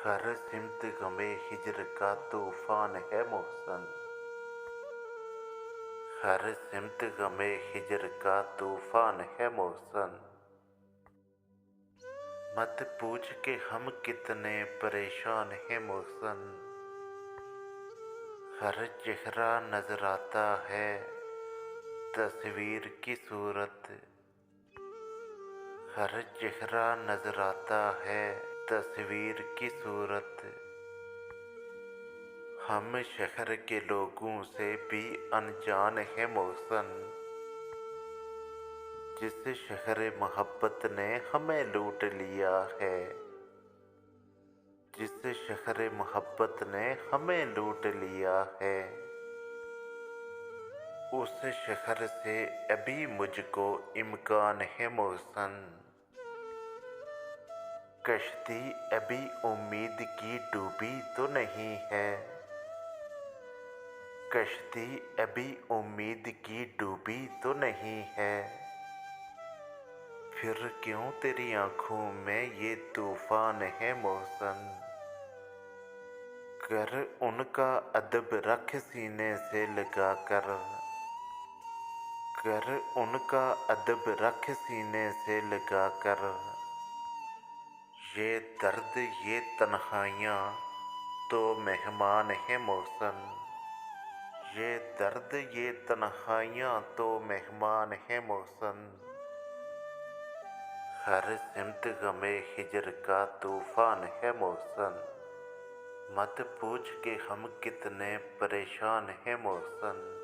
हर सिमत गमे हिजर का तूफान है मोहसन। हर सिमत गमे हिजर का तूफान है मोहसन। मत पूछ के हम कितने परेशान हैं मोहसन। हर चेहरा नजर आता है तस्वीर की सूरत। हर चेहरा नजर आता है तस्वीर की सूरत। हम शहर के लोगों से भी अनजान है मोहसन। जिस शहर मोहब्बत ने हमें लूट लिया है। जिस शहर मोहब्बत ने हमें लूट लिया है। उस शहर से अभी मुझको इम्कान है मोहसन। कश्ती अभी उम्मीद की डूबी तो नहीं है। कश्ती अभी उम्मीद की डूबी तो नहीं है। फिर क्यों तेरी आंखों में ये तूफान है मोहसन। कर उनका अदब रख सीने से लगा कर। कर उनका अदब रख सीने से लगा कर। ये दर्द ये तन्हाइयाँ तो मेहमान है मोहसन। ये दर्द ये तन्हाइयाँ तो मेहमान है मोहसन। हर सिमत गमे हिजर का तूफान है मोहसन। मत पूछ के हम कितने परेशान हैं मोहसन।